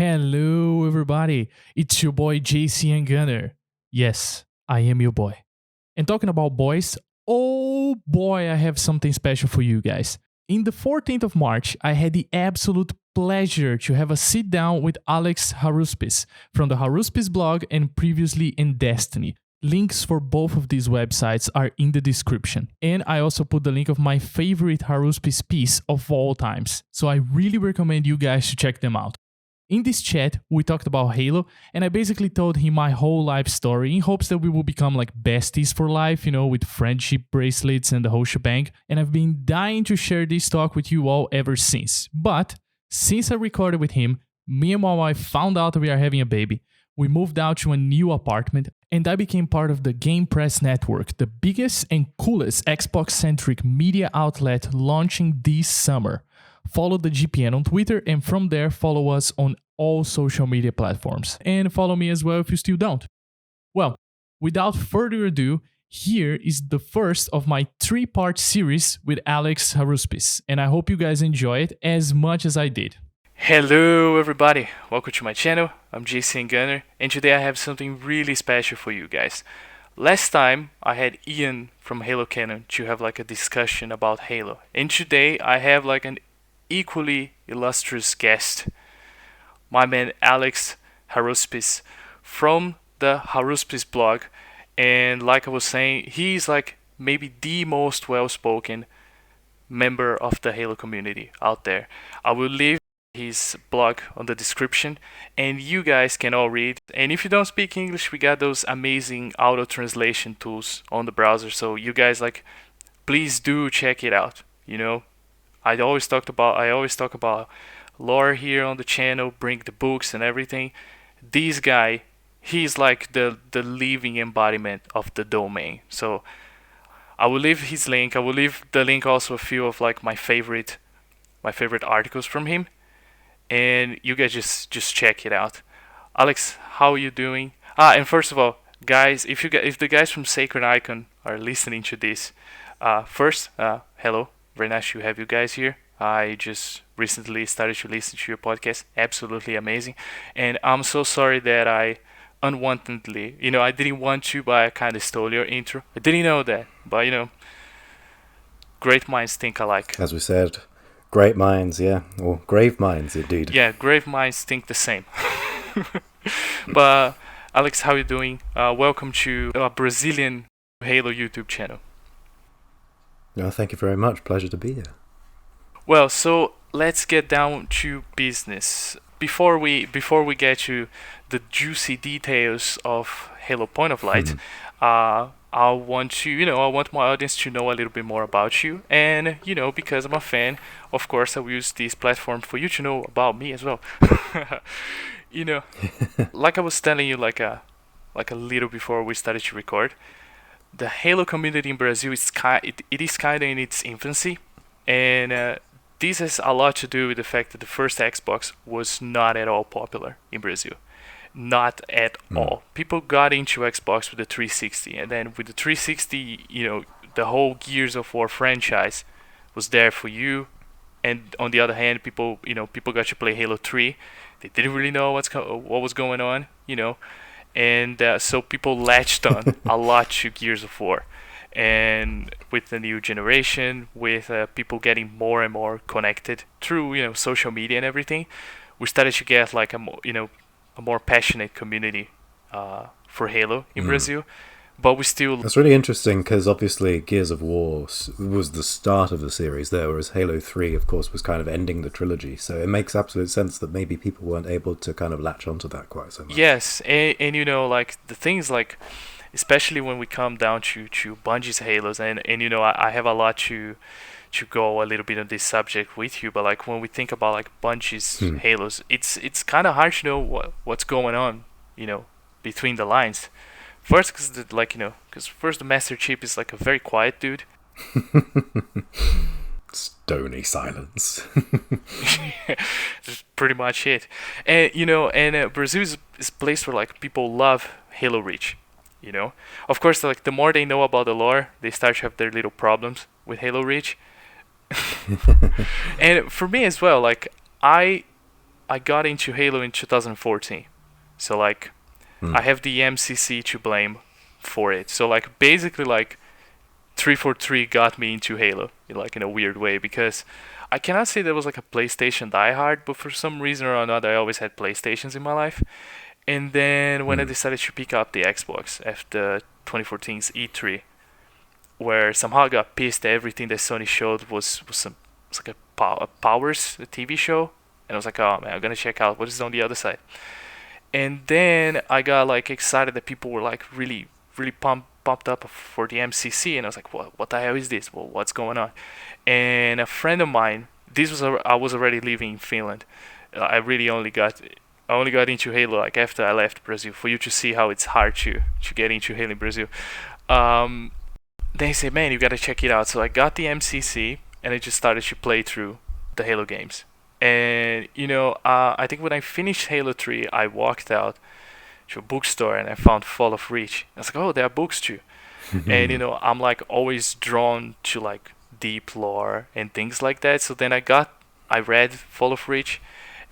Hello, everybody. It's your boy JC and Gunner. Yes, I am your boy. And talking about boys, oh boy, I have something special for you guys. In the 14th of March, I had the absolute pleasure to have a sit down with Alex Haruspis from the Haruspis blog and previously in Destiny. Links for both of these websites are in the description. And I also put the link of my favorite Haruspis piece of all times. So I really recommend you guys to check them out. In this chat, we talked about Halo, and I basically told him my whole life story in hopes that we will become like besties for life, with friendship bracelets and the whole shebang. And I've been dying to share this talk with you all ever since. But since I recorded with him, me and my wife found out we are having a baby. We moved out to a new apartment, and I became part of the Game Press Network, the biggest and coolest Xbox-centric media outlet launching this summer. Follow the GPN on Twitter, and from there, follow us on all social media platforms. And follow me as well if you still don't. Well, without further ado, here is the first of my 3-part series with Alex Haruspis, and I hope you guys enjoy it as much as I did. Hello everybody, welcome to my channel. I'm JC Gunner, and today I have something really special for you guys. Last time I had Ian from Halo Canon to have like a discussion about Halo, and today I have like an equally illustrious guest, my man Alex Haruspis from the Haruspis blog. And like I was saying, he's like maybe the most well-spoken member of the Halo community out there. I will leave his blog on the description and you guys can all read. And if you don't speak English, we got those amazing auto translation tools on the browser, so you guys please do check it out. I always talk about lore here on the channel, bring the books and everything. This guy, he's like the living embodiment of the domain. So I will leave his link. I will leave the link also a few of like my favorite articles from him, and you guys just check it out. Alex, how are you doing? And first of all, guys, if the guys from Sacred Icon are listening to this, first, hello. Very nice to have you guys here. I just recently started to listen to your podcast. Absolutely amazing. And I'm so sorry that I unwantedly, I didn't want to, but I kind of stole your intro. I didn't know that, but great minds think alike. As we said, great minds, yeah. Or grave minds, indeed. Yeah, grave minds think the same. But Alex, how are you doing? Welcome to a Brazilian Halo YouTube channel. No, thank you very much. Pleasure to be here. Well, so let's get down to business. Before we get to the juicy details of Halo Point of Light, I want my audience to know a little bit more about you. And because I'm a fan, of course I will use this platform for you to know about me as well. Like I was telling you like a little before we started to record, the Halo community in Brazil is kind of in its infancy, and this has a lot to do with the fact that the first Xbox was not at all popular in Brazil. Not at all. People got into Xbox with the 360, and then with the 360, the whole Gears of War franchise was there for you. And on the other hand, people got to play Halo 3. They didn't really know what was going on, And so people latched on a lot to Gears of War. And with the new generation, with people getting more and more connected through social media and everything, we started to get like a more passionate community for Halo in Brazil. But we still... That's really interesting because obviously Gears of War was the start of the series there, whereas Halo 3, of course, was kind of ending the trilogy. So it makes absolute sense that maybe people weren't able to kind of latch onto that quite so much. Yes, and the things especially when we come down to Bungie's Halos, and I have a lot to go a little bit on this subject with you, but when we think about Bungie's Halos, it's kind of hard to know what's going on, between the lines. First, because first the Master Chief is a very quiet dude. Stony silence. That's pretty much it. And Brazil is a place where people love Halo Reach. Of course, the more they know about the lore, they start to have their little problems with Halo Reach. And for me as well, I I got into Halo in 2014. So like I have the MCC to blame for it. So like basically like 343 got me into Halo, like in a weird way, because I cannot say there was like a PlayStation diehard, but for some reason or another I always had PlayStations in my life. And then when I decided to pick up the Xbox after 2014's E3, where somehow I got pissed that everything that Sony showed was like a Powers, a TV show, and I was like, oh man, I'm gonna check out what is on the other side. And then I got like excited that people were like really pumped up for the MCC, and I was like, what the hell is this? Well, what's going on? And a friend of mine, I was already living in Finland. I only got into Halo like after I left Brazil, for you to see how it's hard to get into Halo in Brazil. They said, man, you gotta check it out. So I got the MCC and I just started to play through the Halo games. And I think when I finished Halo 3, I walked out to a bookstore and I found Fall of Reach. I was like, oh, there are books too. And I'm like always drawn to like deep lore and things like that. So then I read Fall of Reach,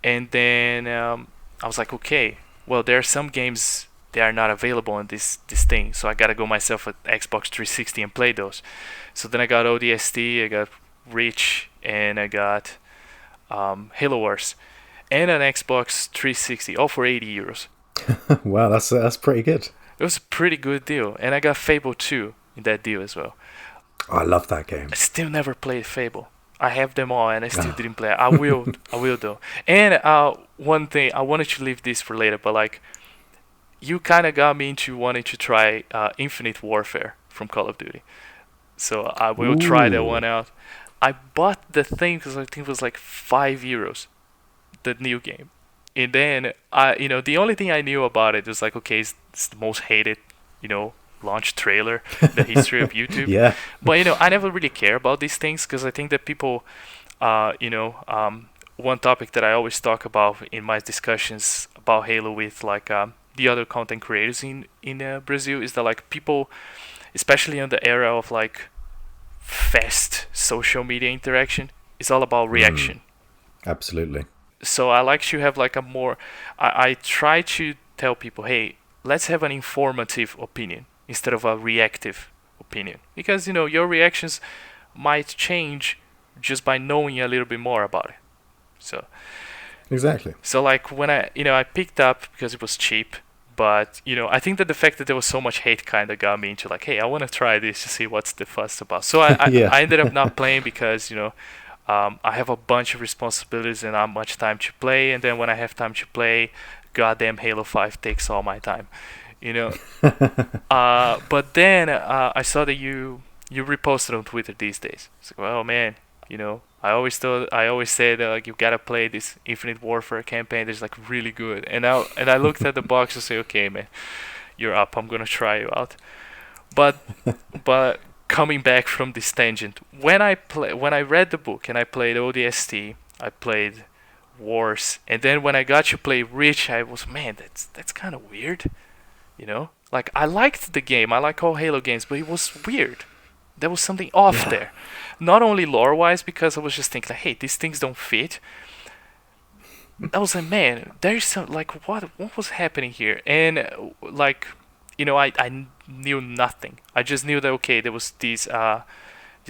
and then I was like, okay, well, there are some games that are not available on this thing, so I gotta go myself at Xbox 360 and play those. So then I got ODST, I got Reach, and I got Halo Wars, and an Xbox 360, all for €80. Wow, that's pretty good. It was a pretty good deal, and I got Fable 2 in that deal as well. Oh, I love that game. I still never played Fable. I have them all, and I still didn't play. I will though. And one thing, I wanted to leave this for later, but like, you kind of got me into wanting to try Infinite Warfare from Call of Duty. So I will try that one out. I bought the thing because I think it was like €5, the new game. And then the only thing I knew about it was like, okay, it's the most hated, launch trailer in the history of YouTube. Yeah. But I never really care about these things, because I think that people, one topic that I always talk about in my discussions about Halo with like the other content creators in Brazil is that like people, especially in the era of like fast social media interaction, it's all about reaction. Absolutely. So I like to have like a more, I try to tell people, hey, let's have an informative opinion instead of a reactive opinion, because your reactions might change just by knowing a little bit more about it. So exactly. So like when I picked up because it was cheap, but I think that the fact that there was so much hate kind of got me into like, hey, I want to try this to see what's the fuss about. So I ended up not playing because I have a bunch of responsibilities and not much time to play, and then when I have time to play, goddamn Halo 5 takes all my time. But then I saw that you reposted on Twitter these days. It's like, well, man, I always said like you gotta play this Infinite Warfare campaign. It's like really good. And I looked at the box and say, okay, man, you're up. I'm gonna try you out. But coming back from this tangent, when I read the book and I played ODST, I played Wars, and then when I got to play Reach, I was, man, that's kind of weird. Like I liked the game. I like all Halo games, but it was weird. There was something off there. Not only lore-wise, because I was just thinking, like, hey, these things don't fit. I was like, man, there's some, like, what was happening here? And like, I knew nothing. I just knew that okay, there was this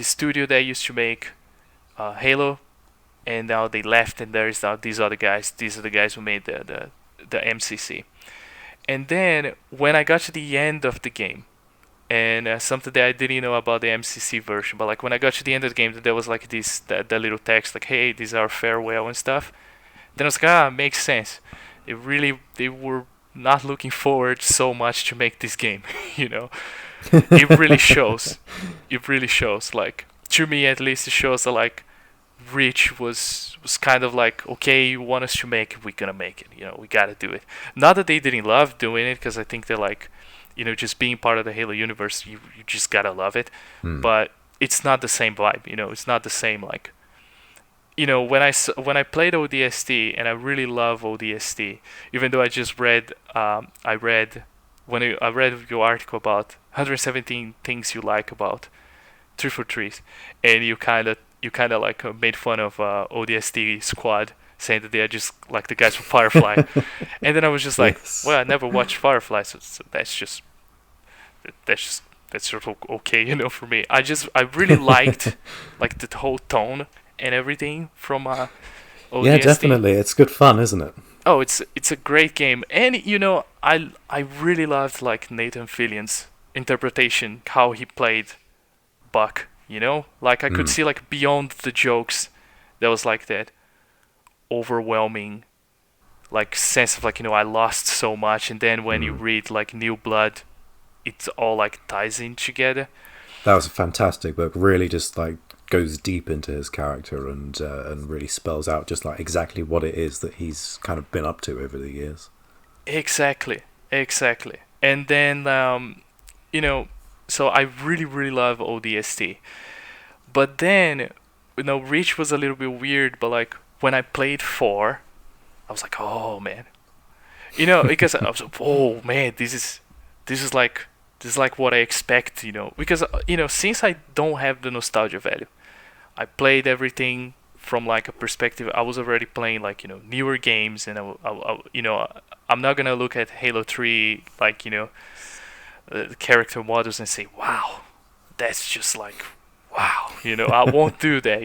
studio that used to make Halo, and now they left, and there's now these other guys. These are the guys who made the MCC. And then when I got to the end of the game, and something that I didn't know about the MCC version, but like when I got to the end of the game, there was like that little text like, hey, these are farewell and stuff. Then I was like, makes sense. They were not looking forward so much to make this game. It really shows. It really shows. Like, to me at least, it shows that like Reach was kind of like, okay, you want us to make it, we're gonna make it. We gotta do it. Not that they didn't love doing it, because I think they're like, just being part of the Halo universe, you just gotta love it. But it's not the same vibe. It's not the same like. When I played ODST, and I really love ODST, even though I just read I read your article about 117 things you like about 343s, and you kind of like made fun of ODST squad saying that they are just like the guys from Firefly. And then I was just like, Yes. well, I never watched Firefly, so that's just sort of okay, for me. I really liked like the whole tone and everything from ODST. Yeah, definitely. It's good fun, isn't it? Oh, it's a great game, and I really loved like Nathan Fillion's interpretation, how he played Buck. Like I could see like beyond the jokes, there was like that overwhelming like sense of like I lost so much, and then when you read like New Blood, it's all like ties in together. That was a fantastic book. Really, just like goes deep into his character and really spells out just like exactly what it is that he's kind of been up to over the years. Exactly. And then so I really really love ODST, but then Reach was a little bit weird. But like when I played 4, I was like, oh man, because I was like, oh man, this is like what I expect, because since I don't have the nostalgia value, I played everything from like a perspective. I was already playing like newer games, and I'm not gonna look at Halo 3 like the character models and say, wow, that's just like wow, I won't do that,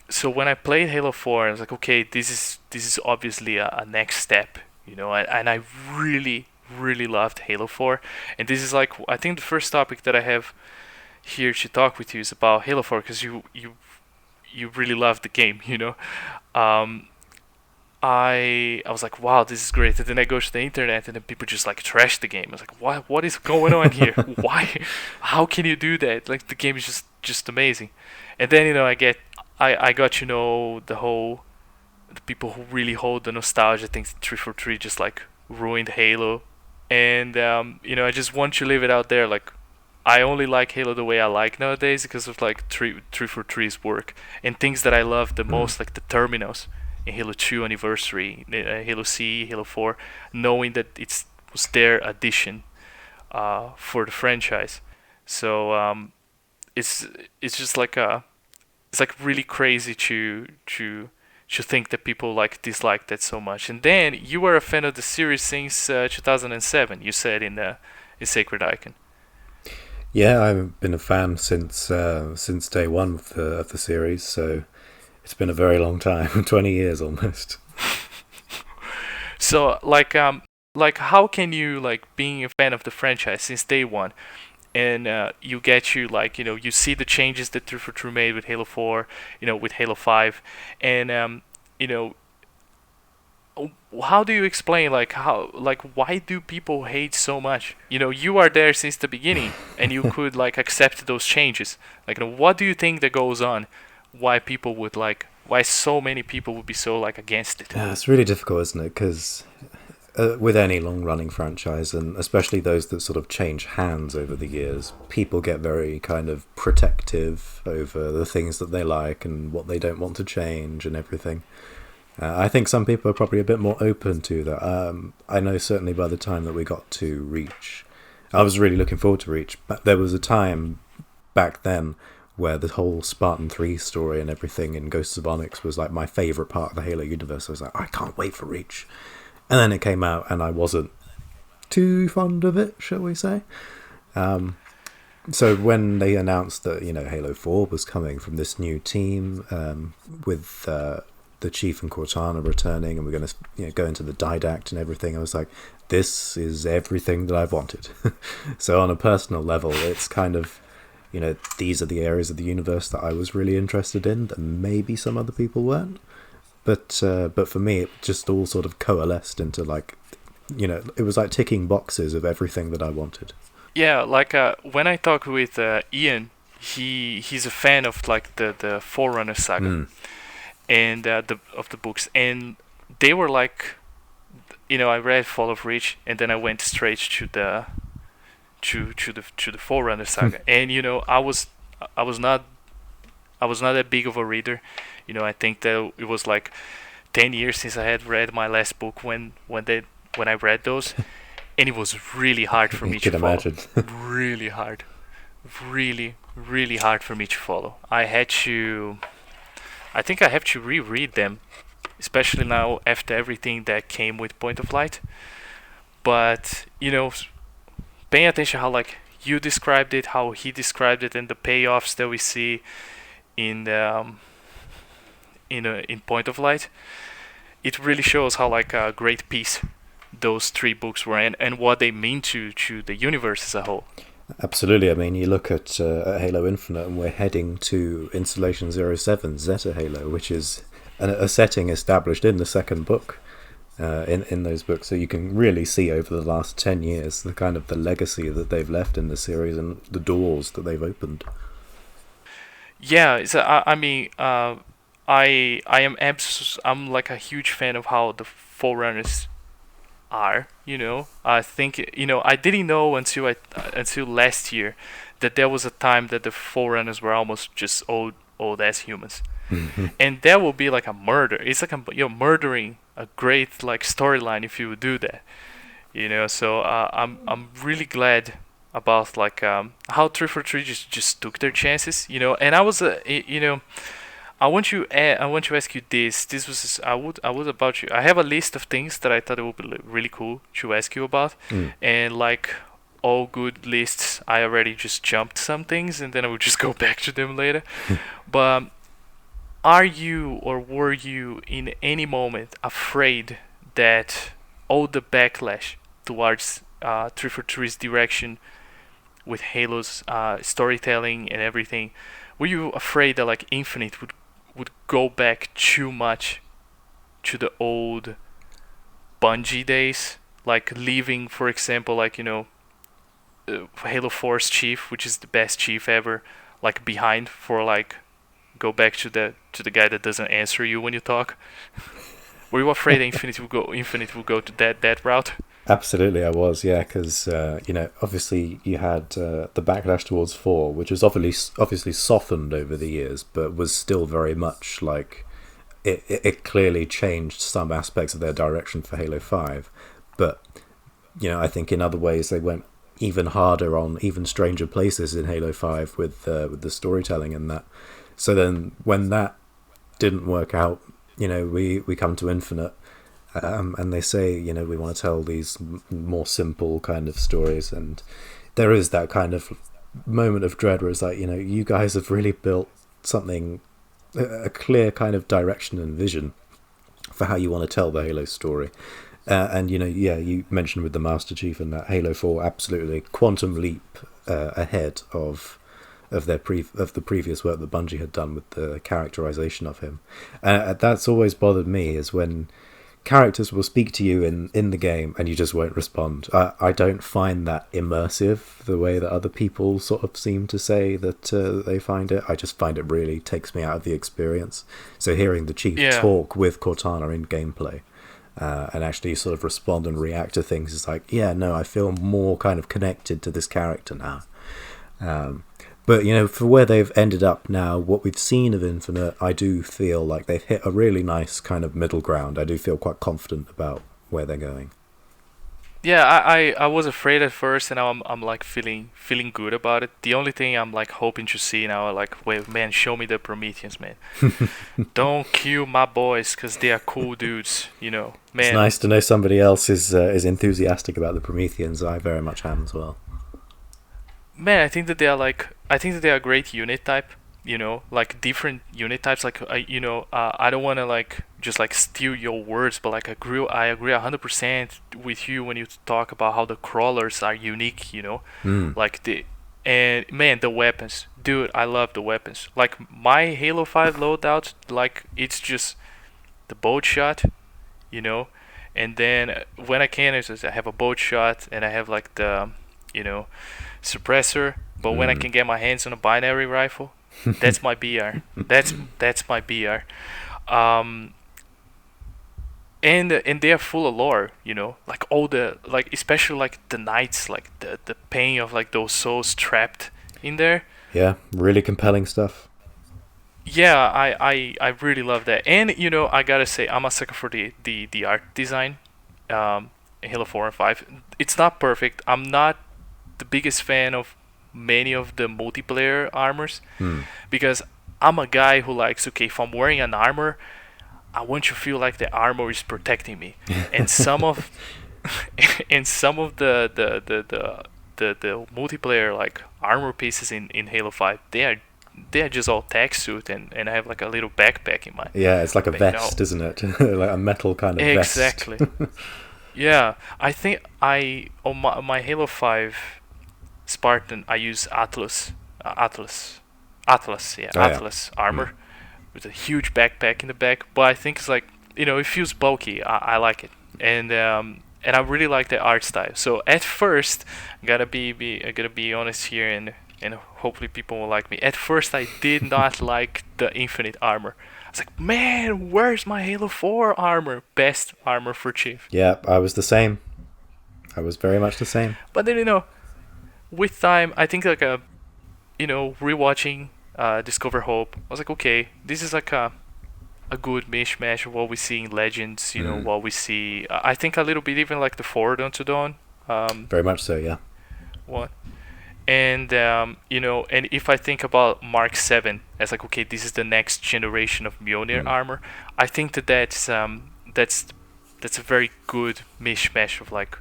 so when I played Halo 4, I was like, okay, this is obviously a next step, and I really really loved Halo 4, and this is like I think the first topic that I have here to talk with you is about Halo 4, because you really love the game, I was like, wow, this is great. And then I go to the internet, and then people just like trash the game. I was like, what is going on here? Why? How can you do that? Like the game is just amazing. And then I got to know the people who really hold the nostalgia. I think 343 just like ruined Halo, and I just want to leave it out there. Like I only like Halo the way I like nowadays because of like 343's work and things that I love the most, like the terminals in Halo 2 Anniversary, Halo C, Halo 4, knowing that it was their addition for the franchise. So it's just like it's like really crazy to think that people like dislike that so much. And then you were a fan of the series since 2007. You said in Sacred Icon. Yeah, I've been a fan since day one of the series. So it's been a very long time, 20 years almost. So like how can you, like, being a fan of the franchise since day one, and you get to like you see the changes that 343 made with Halo 4, with Halo 5, and how do you explain why do people hate so much? You are there since the beginning, and you could like accept those changes. Like, what do you think that goes on? Why so many people would be so like against it? Yeah, it's really difficult, isn't it? Because with any long-running franchise, and especially those that sort of change hands over the years, people get very kind of protective over the things that they like and what they don't want to change and everything. I think some people are probably a bit more open to that. I know certainly by the time that we got to Reach, I was really looking forward to Reach, but there was a time back then where the whole Spartan 3 story and everything in Ghosts of Onyx was like my favourite part of the Halo universe. I was like, I can't wait for Reach. And then it came out and I wasn't too fond of it, shall we say. So when they announced that, Halo 4 was coming from this new team with the Chief and Cortana returning, and we're going to go into the Didact and everything, I was like, this is everything that I've wanted. So on a personal level, it's kind of, these are the areas of the universe that I was really interested in that maybe some other people weren't. But for me, it just all sort of coalesced into like, it was like ticking boxes of everything that I wanted. Yeah, like when I talk with Ian, he's a fan of like the Forerunner saga and of the books, and they were like, I read Fall of Reach, and then I went straight to the Forerunner saga, and I was not that big of a reader. I think that it was like 10 years since I had read my last book when I read those, and it was really hard for me to follow. Imagine. Really hard, really, really hard for me to follow. I had to I think I have to reread them, especially now after everything that came with Point of Light. But paying attention how like you described it, how he described it, and the payoffs that we see in in Point of Light, it really shows how like a great piece those three books were, and what they mean to the universe as a whole. Absolutely. I mean, you look at Halo Infinite, and we're heading to Installation 07, Zeta Halo, which is a setting established in the second book, in those books. So you can really see over the last 10 years the kind of the legacy that they've left in the series and the doors that they've opened. Yeah, I mean, I'm like a huge fan of how the Forerunners are. I think I didn't know until last year that there was a time that the Forerunners were almost just old as humans, and that will be like a murder. It's like you're murdering a great like storyline if you would do that. So I'm really glad about like how 343 just took their chances. And I was I want to ask you this. This was I would about you. I have a list of things that I thought it would be really cool to ask you about, and like all good lists, I already just jumped some things, and then I would just go back to them later. But are you or were you in any moment afraid that all the backlash towards 343's direction with Halo's storytelling and everything, were you afraid that like Infinite would go back too much to the old Bungie days, like leaving, for example, like Halo 4's chief, which is the best chief ever, like behind for like go back to the guy that doesn't answer you when you talk? Were you afraid Infinite will go to that route? Absolutely, I was, yeah, because obviously you had the backlash towards 4, which was obviously softened over the years, but was still very much like it clearly changed some aspects of their direction for Halo 5. But I think in other ways they went even harder on even stranger places in Halo 5 with the storytelling and that. So then when that didn't work out, we come to Infinite. And they say, we want to tell these more simple kind of stories, and there is that kind of moment of dread where it's like, you guys have really built something, a clear kind of direction and vision for how you want to tell the Halo story. And you mentioned with the Master Chief and that Halo 4 absolutely quantum leap ahead of the previous work that Bungie had done with the characterization of him. That's always bothered me, is when characters will speak to you in the game and you just won't respond. I don't find that immersive the way that other people sort of seem to say that they find it. I just find it really takes me out of the experience. So hearing the Chief talk with Cortana in gameplay and actually sort of respond and react to things is like, I feel more kind of connected to this character now. But, for where they've ended up now, what we've seen of Infinite, I do feel like they've hit a really nice kind of middle ground. I do feel quite confident about where they're going. Yeah, I was afraid at first, and now I'm like feeling good about it. The only thing I'm like hoping to see now, like, wait, man, show me the Prometheans, man. Don't kill my boys, because they are cool dudes, man. It's nice to know somebody else is enthusiastic about the Prometheans. I very much am as well. Man, I think that they are a great unit type, like different unit types. Like, I don't want to like just like steal your words, but like I agree 100% with you when you talk about how the crawlers are unique, like and man, the weapons, dude, I love the weapons. Like my Halo 5 loadout, like it's just the bolt shot, and then when I can, I have a bolt shot and I have like the, suppressor, but when I can get my hands on a binary rifle, that's my BR. That's my BR. And they are full of lore, like all the, like especially like the knights, like the pain of like those souls trapped in there. Yeah, really compelling stuff. Yeah, I really love that. And I gotta say, I'm a sucker for the art design in Halo 4 and 5. It's not perfect. I'm not the biggest fan of many of the multiplayer armors because I'm a guy who likes, okay, if I'm wearing an armor, I want to feel like the armor is protecting me. And some of and some of the multiplayer like armor pieces in Halo 5, they are just all tech suit, and I have like a little backpack in my Yeah, it's like a back, vest, isn't it? Like a metal kind of vest. Exactly. Yeah, I think on my Halo 5 Spartan I use Atlas, yeah, Oh, yeah. Atlas armor with a huge backpack in the back. But I think it's like, it feels bulky. I like it, and I really like the art style. So at first, I gotta be honest here, and hopefully people will like me. At first, I did not like the infinite armor. I was like, man, where's my Halo 4 armor? Best armor for Chief. Yeah, I was the same. I was very much the same. But then, with time, I think like rewatching Discover Hope, I was like, okay, this is like a good mishmash of what we see in Legends, what we see. I think a little bit even like the Forward Unto Dawn. Very much so, yeah. What? And and if I think about Mark 7 as like, okay, this is the next generation of Mjolnir armor, I think that's a very good mishmash of like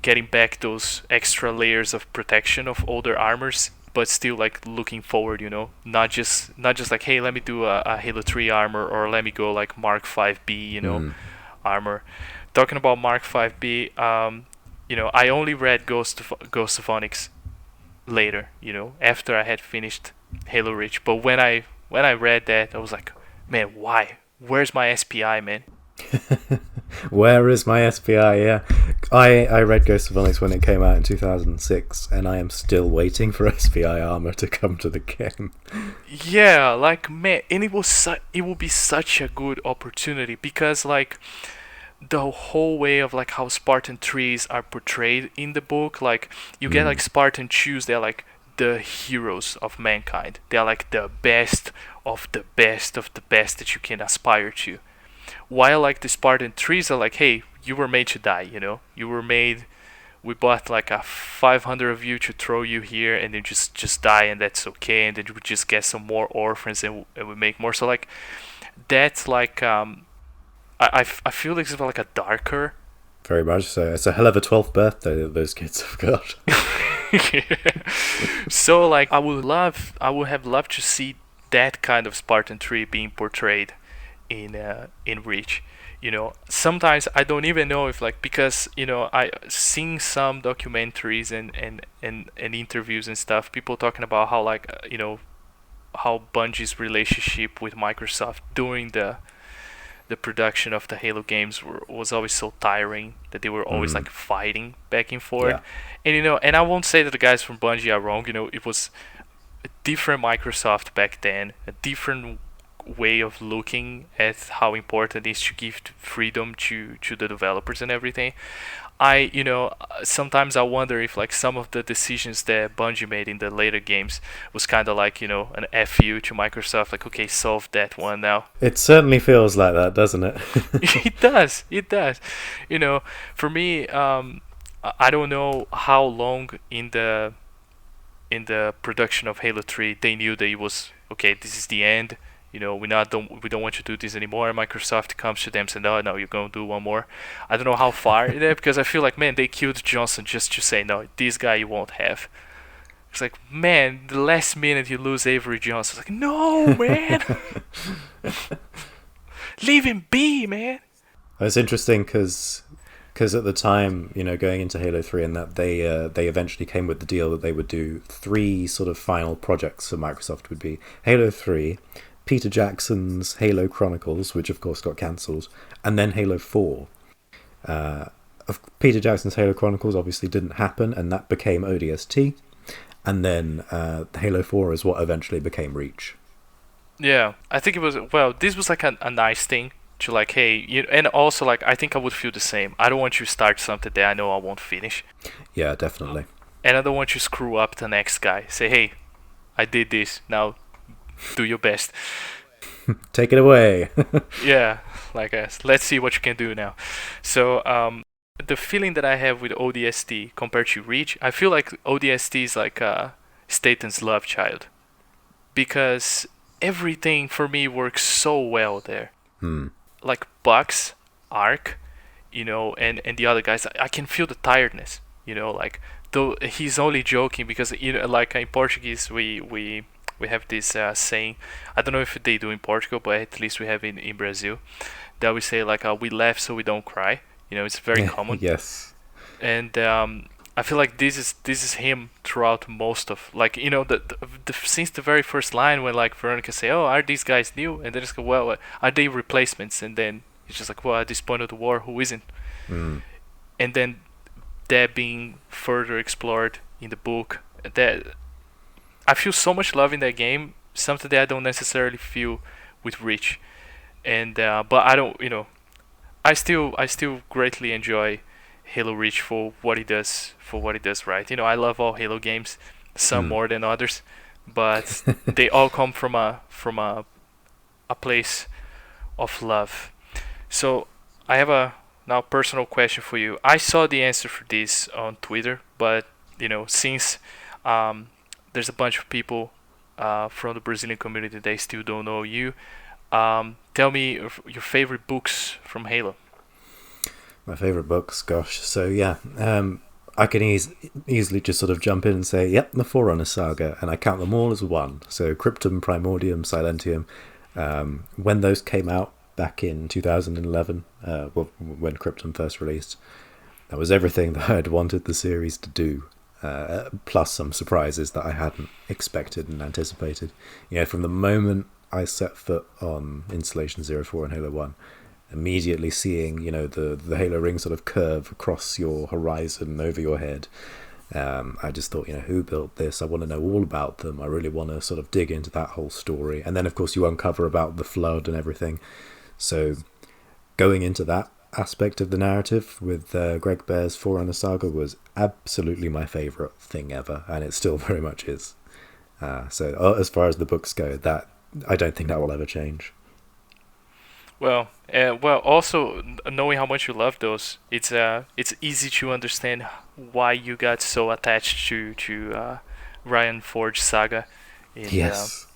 getting back those extra layers of protection of older armors, but still like looking forward, not just like, hey, let me do a Halo 3 armor, or let me go like Mark 5B, armor. Talking about Mark 5B, I only read Ghost of Onyx later, after I had finished Halo Reach. But when I read that, I was like, man, why? Where's my SPI, man? Where is my SPI? Yeah, I read Ghost of Onyx when it came out in 2006, and I am still waiting for SPI armor to come to the game. Yeah, like, man, and it will be such a good opportunity, because like the whole way of like how Spartan trees are portrayed in the book, like you get like Spartan shoes, they're like the heroes of mankind. They're like the best of the best of the best that you can aspire to. While like the Spartan trees are like, hey, you were made to die, you were made. We bought like a 500 of you to throw you here, and then just die, and that's okay. And then we just get some more orphans, and we make more. So like that's like I feel like it's like a darker. Very much so. It's a hell of a 12th birthday that those kids have got. So like I would have loved to see that kind of Spartan tree being portrayed in Reach. Sometimes I don't even know if like, because I seen some documentaries and interviews and stuff, people talking about how like how Bungie's relationship with Microsoft during the production of the Halo games was always so tiring, that they were always like fighting back and forth. Yeah. And I won't say that the guys from Bungie are wrong. It was a different Microsoft back then, a different way of looking at how important it is to give freedom to the developers and everything. Sometimes I wonder if like some of the decisions that Bungie made in the later games was kind of like, an FU to Microsoft, like, okay, solve that one now. It certainly feels like that, doesn't it? It does. For me, I don't know how long in the production of Halo 3 they knew that it was, okay, this is the end. We don't want you to do this anymore. Microsoft comes to them and says, no, you're going to do one more. I don't know how far it is, because I feel like, man, they killed Johnson just to say, no, this guy you won't have. It's like, man, the last minute you lose Avery Johnson. It's like, no, man. Leave him be, man. It's interesting because at the time, going into Halo 3 and that, they eventually came with the deal that they would do 3 sort of final projects for Microsoft. Would be Halo 3, Peter Jackson's Halo Chronicles, which of course got cancelled, and then Halo 4. Peter Jackson's Halo Chronicles obviously didn't happen, and that became ODST, and then Halo 4 is what eventually became Reach. Yeah, I think it was, this was like a nice thing to like, hey, and also like, I think I would feel the same. I don't want you to start something that I know I won't finish. Yeah, definitely. And I don't want you to screw up the next guy. Say, hey, I did this, now do your best. Take it away. Yeah, like let's see what you can do now. So the feeling that I have with ODST compared to Reach, I feel like ODST is like Staten's love child. because everything for me works so well there. Hmm. Like Buck's arc, and the other guys, I can feel the tiredness, like though he's only joking because like in Portuguese we have this saying. I don't know if they do in Portugal, but at least we have in Brazil, that we say like we laugh so we don't cry. It's very common. Yes. And I feel like this is him throughout most of, like, since the very first line when like Veronica say, "Oh, are these guys new?" And then it's go, "Well, are they replacements?" And then it's just like, "Well, at this point of the war, who isn't?" Mm. And then that being further explored in the book, that I feel so much love in that game, something that I don't necessarily feel with Reach. And but I don't, I still greatly enjoy Halo Reach for what it does right. I love all Halo games, some more than others, but they all come from a place of love. So I have a now personal question for you. I saw the answer for this on Twitter, but since there's a bunch of people from the Brazilian community they still don't know you, tell me your favorite books from Halo. My favorite books, gosh. So yeah, I can easily just sort of jump in and say, yep, the Forerunner saga, and I count them all as one. So Cryptum, Primordium, Silentium. When those came out back in 2011, when Cryptum first released, that was everything that I had wanted the series to do. Plus some surprises that I hadn't expected and anticipated. From the moment I set foot on Installation 04 and Halo 1, immediately seeing, the Halo ring sort of curve across your horizon over your head, I just thought, who built this? I want to know all about them. I really want to sort of dig into that whole story. And then, of course, you uncover about the flood and everything. So going into that aspect of the narrative with Greg Bear's Forerunner saga was absolutely my favourite thing ever, and it still very much is. So as far as the books go, that I don't think that will ever change. Well, also knowing how much you love those, it's easy to understand why you got so attached to Ryan Forge saga. Yes.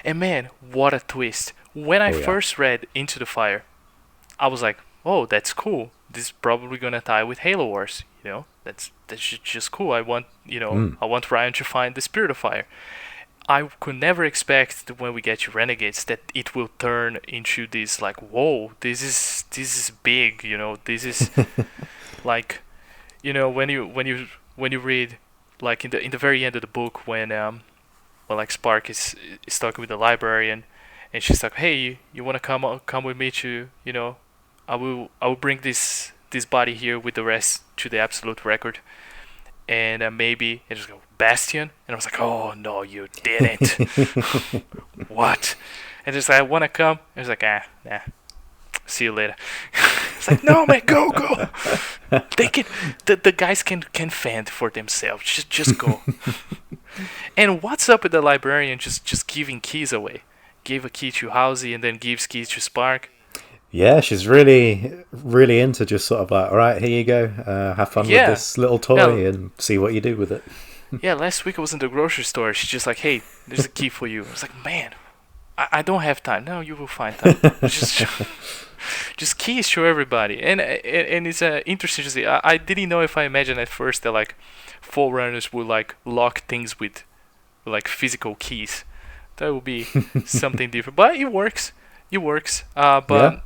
And man, what a twist! When I first read Into the Fire, I was like, "Oh, that's cool. This is probably gonna tie with Halo Wars. That's just cool. I want I want Ryan to find the Spirit of Fire." I could never expect that when we get to Renegades that it will turn into this like, whoa, this is big, this is like, when you read like in the very end of the book when like Spark is talking with the librarian, and she's like, "Hey, you want to come with me to, I will bring this body here with the rest to the Absolute Record." And maybe it just go Bastion, and I was like, "Oh no, you didn't!" What? And just like, "I want to come." And it's like, nah, see you later. It's like, "No, man, go. They can, the guys can fend for themselves. Just go." And what's up with the librarian just giving keys away? Gave a key to Halsey and then gives keys to Spark. Yeah, she's really, really into just sort of like, all right, here you go. Have fun with this little toy and see what you do with it. Yeah, last week I was in the grocery store. She's just like, "Hey, there's a key for you." I was like, "Man, I don't have time." "No, you will find time." Just keys to everybody. And it's interesting to see. I didn't know if I imagined at first that like Forerunners would like lock things with like physical keys. That would be something different. But it works. But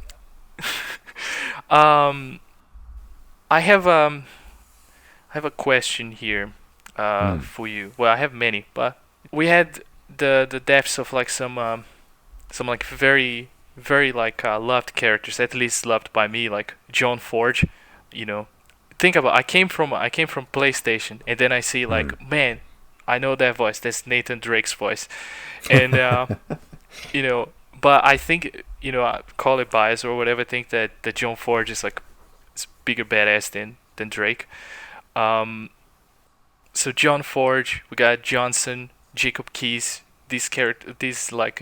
I have a question here for you. Well, I have many, but we had the deaths of like some like very very like loved characters, at least loved by me, like John Forge. Think about, I came from PlayStation, and then I see like, man, I know that voice. That's Nathan Drake's voice, and But I think, call it bias or whatever, think that John Forge is like bigger badass than Drake. So John Forge, we got Johnson, Jacob Keyes, these like,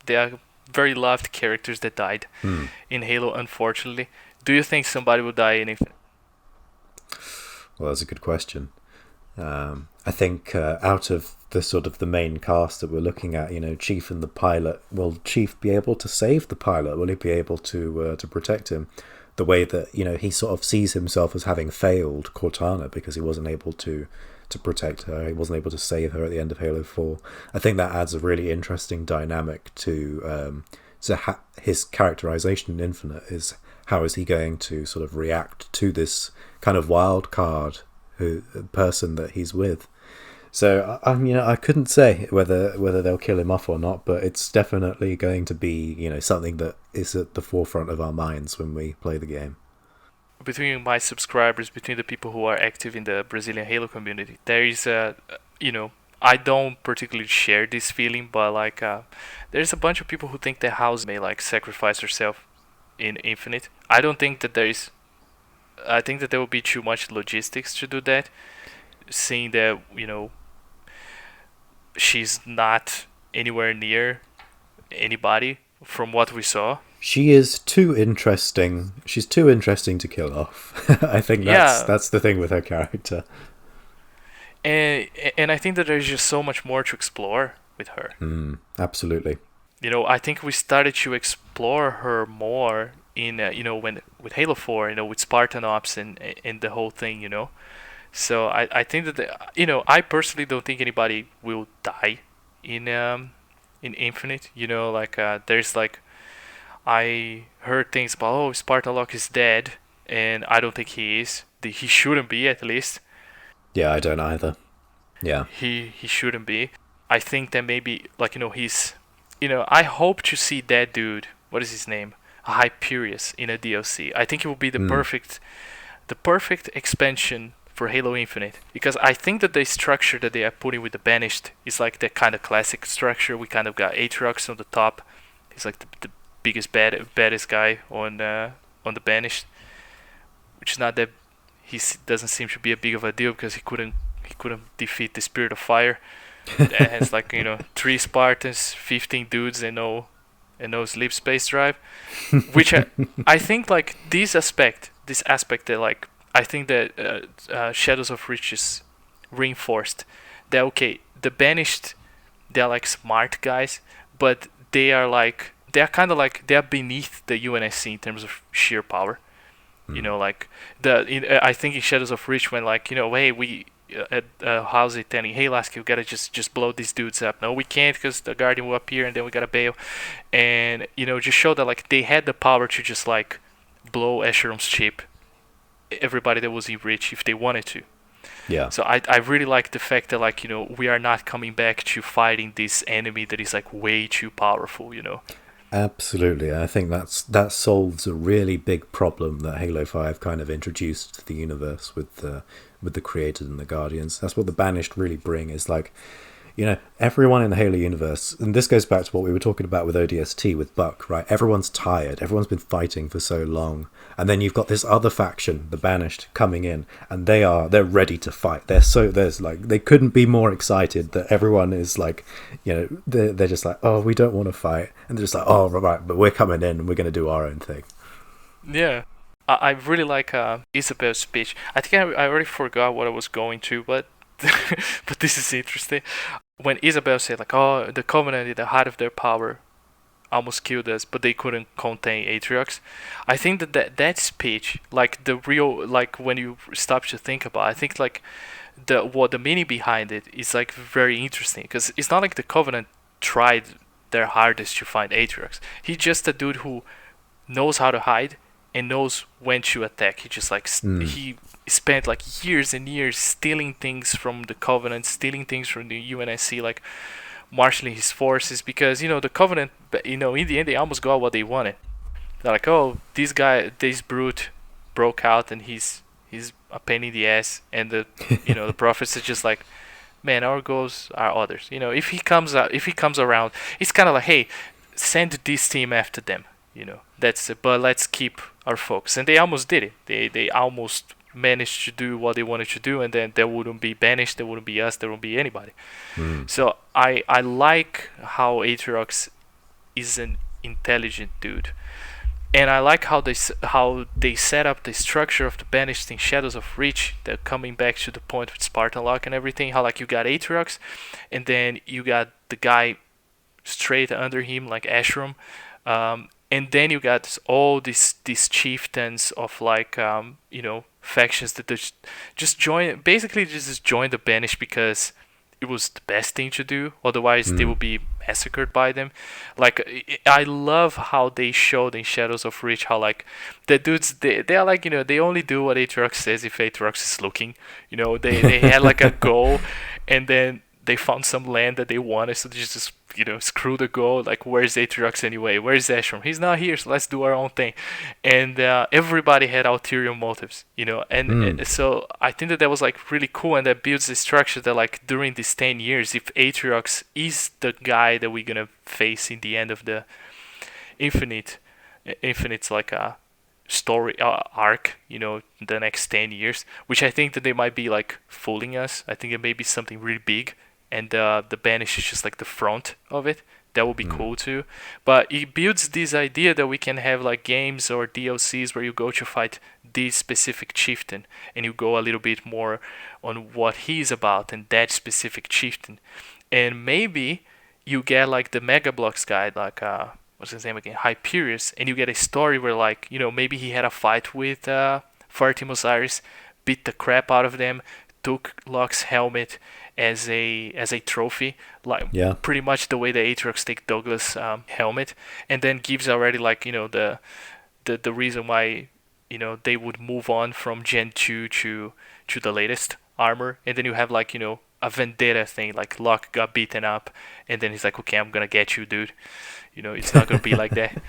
they are very loved characters that died in Halo, unfortunately. Do you think somebody will die in Infinite? Well, that's a good question. I think out of the sort of the main cast that we're looking at, Chief and the pilot, will Chief be able to save the pilot? Will he be able to protect him? The way that, he sort of sees himself as having failed Cortana because he wasn't able to protect her. He wasn't able to save her at the end of Halo 4. I think that adds a really interesting dynamic to his characterization in Infinite. Is how is he going to sort of react to this kind of wild card person that he's with? So I couldn't say whether they'll kill him off or not, but it's definitely going to be something that is at the forefront of our minds when we play the game. Between my subscribers, between the people who are active in the Brazilian Halo community, there is I don't particularly share this feeling, but there's a bunch of people who think that House may sacrifice herself in Infinite. I don't think that I think that there will be too much logistics to do that, seeing that she's not anywhere near anybody from what we saw. She is too interesting. She's too interesting to kill off. I think that's the thing with her character. And I think that there's just so much more to explore with her. Absolutely. I think we started to explore her more in when with Halo 4, with Spartan Ops and the whole thing, So I think that I personally don't think anybody will die in Infinite. There's I heard things about Spartan Locke is dead, and I don't think he is. He shouldn't be, at least. Yeah, I don't either. Yeah. He shouldn't be. I think that maybe he's I hope to see that dude. What is his name? Hyperius in a DLC. I think it will be the perfect expansion for Halo Infinite, because I think that the structure that they are putting with the Banished is like the kind of classic structure. We kind of got Aatrox on the top. He's like the biggest baddest guy on the Banished, which is not that doesn't seem to be a big of a deal because he couldn't defeat the Spirit of Fire. That has 3 Spartans, 15 dudes, and no sleep space drive, which I think this aspect that I think that Shadows of Riches reinforced that the Banished, they're smart guys, but they are they are beneath the UNSC in terms of sheer power. I think in Shadows of Reach when hey, we how's it telling, hey Lasky, we gotta just blow these dudes up. No, we can't because the Guardian will appear and then we gotta bail. And just show that they had the power to just blow Escherum's ship, everybody that was in Reach, if they wanted to. Yeah. So I really like the fact that we are not coming back to fighting this enemy that is way too powerful. Absolutely. I think that solves a really big problem that Halo 5 kind of introduced to the universe with the Created and the Guardians. That's what the Banished really bring, is everyone in the Halo universe, and this goes back to what we were talking about with ODST with Buck, right? Everyone's tired. Everyone's been fighting for so long. And then you've got this other faction, the Banished, coming in, and they're ready to fight. They couldn't be more excited that everyone is they're just oh, we don't want to fight. And they're just oh, right, but we're coming in and we're going to do our own thing. Yeah. I really like Isabel's speech. I think I already forgot what I was going to, but but this is interesting. When Isabel said oh, the Covenant at the height of their power almost killed us, but they couldn't contain Aatrox. I think that speech, the real, when you stop to think about it, I think the meaning behind it is very interesting, because it's not the Covenant tried their hardest to find Aatrox. He's just a dude who knows how to hide and knows when to attack. He just he spent years and years stealing things from the Covenant, stealing things from the UNSC, marshalling his forces, because the Covenant, in the end they almost got what they wanted. They're oh, this brute broke out and he's a pain in the ass, and the the prophets are just man, our goals are others. If he comes around, it's kind of hey, send this team after them. That's it, but let's keep our focus. And they almost did it. They almost managed to do what they wanted to do, and then there wouldn't be Banished, there wouldn't be us, there wouldn't be anybody. So I like how Aatrox is an intelligent dude. And I like how they set up the structure of the banished in Shadows of Reach. They're coming back to the point with Spartan Lock and everything. How like you got Aatrox, and then you got the guy straight under him like Ashram, and then you got all these chieftains of like factions that just join, basically just join the banished because it was the best thing to do. Otherwise, they will be massacred by them. Like I love how they showed in Shadows of Reach how like the dudes they are like they only do what Aatrox says if Aatrox is looking. They had like a goal, and then they found some land that they wanted, so they just screw the goal. Like, where's Aatrox anyway? Where's Ashram? He's not here, so let's do our own thing. And everybody had ulterior motives, and so I think that was like really cool, and that builds the structure that like during these 10 years, if Aatrox is the guy that we're gonna face in the end of the Infinite's like a story arc, the next 10 years, which I think that they might be like fooling us. I think it may be something really big, and the banish is just like the front of it. That would be cool too. But it builds this idea that we can have like games or DLCs where you go to fight this specific chieftain, and you go a little bit more on what he's about and that specific chieftain. And maybe you get like the Mega Bloks guy, like what's his name again, Hyperius, and you get a story where like maybe he had a fight with Fartim Osiris, beat the crap out of them, took Locke's helmet as a trophy, like pretty much the way the Aatrox take Douglas' helmet, and then gives already like the reason why they would move on from Gen 2 to the latest armor. And then you have like a vendetta thing, like Locke got beaten up, and then he's like, okay, I'm gonna get you, dude. It's not gonna be like that,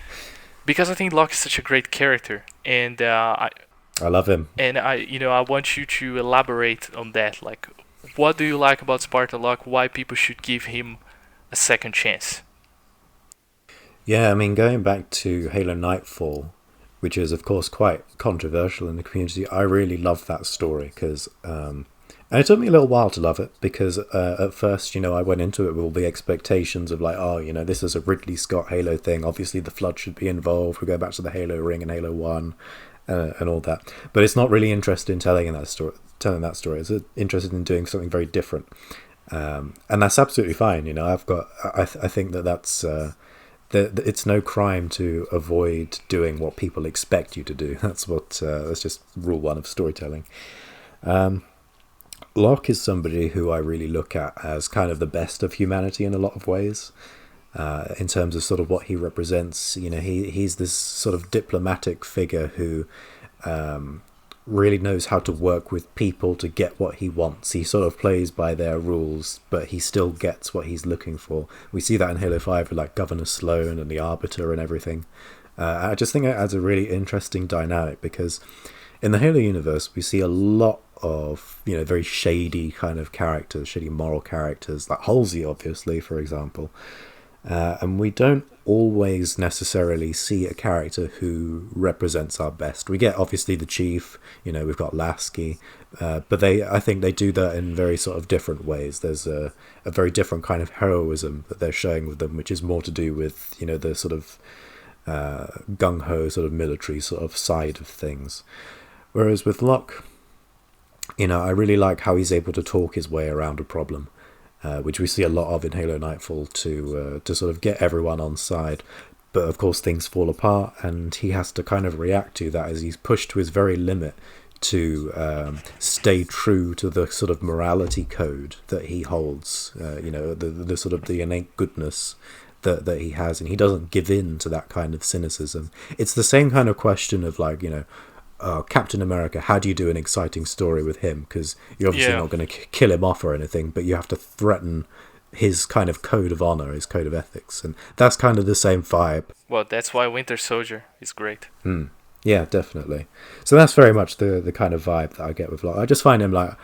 because I think Locke is such a great character, and I love him. And I want you to elaborate on that. Like, what do you like about Spartan Locke? Why people should give him a second chance? Yeah, I mean, going back to Halo Nightfall, which is of course quite controversial in the community, I really love that story because, and it took me a little while to love it because at first, I went into it with all the expectations of like, this is a Ridley Scott Halo thing. Obviously, the Flood should be involved. We go back to the Halo ring and Halo 1. And all that, but it's not really interested in telling that story. It's interested in doing something very different, and that's absolutely fine. I think that's it's no crime to avoid doing what people expect you to do. That's just rule one of storytelling. Locke is somebody who I really look at as kind of the best of humanity in a lot of ways. In terms of sort of what he represents, he's this sort of diplomatic figure who really knows how to work with people to get what he wants. He sort of plays by their rules, but he still gets what he's looking for. We see that in Halo 5 with like Governor Sloan and the Arbiter and everything. I just think it adds a really interesting dynamic because in the Halo universe, we see a lot of, very shady kind of characters, shady moral characters, like Halsey, obviously, for example. And we don't always necessarily see a character who represents our best. We get obviously the Chief, we've got Lasky, but I think they do that in very sort of different ways. There's a very different kind of heroism that they're showing with them, which is more to do with the sort of gung-ho sort of military sort of side of things. Whereas with Locke, I really like how he's able to talk his way around a problem. Which we see a lot of in Halo Nightfall to sort of get everyone on side. But of course things fall apart and he has to kind of react to that as he's pushed to his very limit to stay true to the sort of morality code that he holds, the sort of the innate goodness that he has, and he doesn't give in to that kind of cynicism. It's the same kind of question of like, Captain America, how do you do an exciting story with him? Because you're obviously not going to kill him off or anything, but you have to threaten his kind of code of honor, his code of ethics, and that's kind of the same vibe. Well, that's why Winter Soldier is great. Yeah, definitely. So that's very much the kind of vibe that I get with Locke. I just find him like,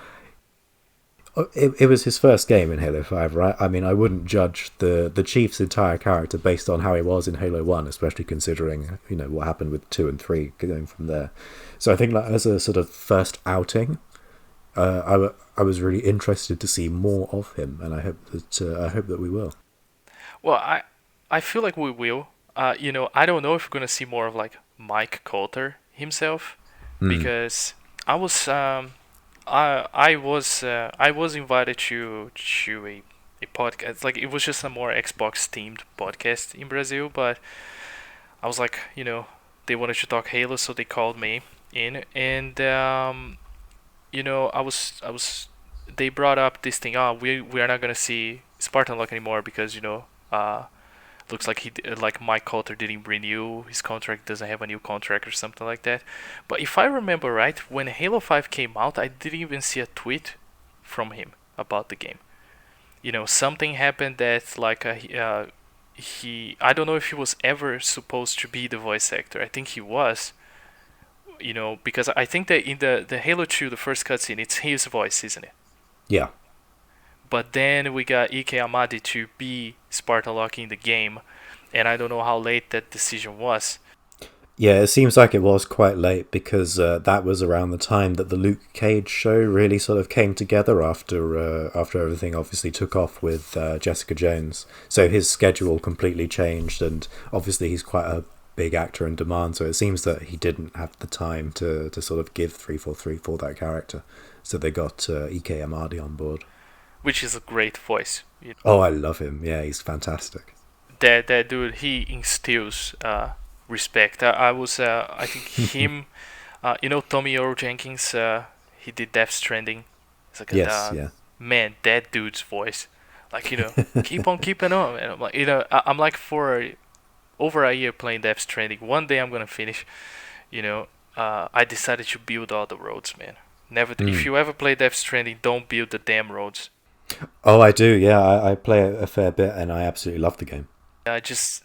it was his first game in Halo 5, right? I mean, I wouldn't judge the Chief's entire character based on how he was in Halo 1, especially considering, what happened with 2 and 3 going from there. So I think like as a sort of first outing, I was really interested to see more of him, and I hope that we will. Well, I feel like we will. I don't know if we're going to see more of like Mike Coulter himself, because I was invited to a podcast. Like, it was just a more Xbox themed podcast in Brazil, but I was like, they wanted to talk Halo, so they called me in, and I was they brought up this thing. Oh, we are not gonna see Spartan Lock anymore because looks like like Mike Coulter didn't renew his contract, doesn't have a new contract or something like that. But if I remember right, when Halo 5 came out, I didn't even see a tweet from him about the game. Something happened that like I don't know if he was ever supposed to be the voice actor. I think he was. Because I think that in the Halo 2, the first cutscene, it's his voice, isn't it? Yeah. But then we got Ike Amadi to be Spartan Lock in the game, and I don't know how late that decision was. Yeah, it seems like it was quite late because that was around the time that the Luke Cage show really sort of came together after everything obviously took off with Jessica Jones. So his schedule completely changed, and obviously he's quite a big actor in demand, so it seems that he didn't have the time to sort of give 343 for that character. So they got Ike Amadi on board. Which is a great voice. Oh, I love him. Yeah, he's fantastic. That dude, he instills respect. I think him, Tommy Earl Jenkins, he did Death Stranding. It's like, yes, yeah. Man, that dude's voice, like, keep on keeping on. And I'm like, I'm like for over a year playing Death Stranding. One day I'm gonna finish. I decided to build all the roads, man. Never. If you ever play Death Stranding, don't build the damn roads. Oh, I do. Yeah, I play a fair bit, and I absolutely love the game. I just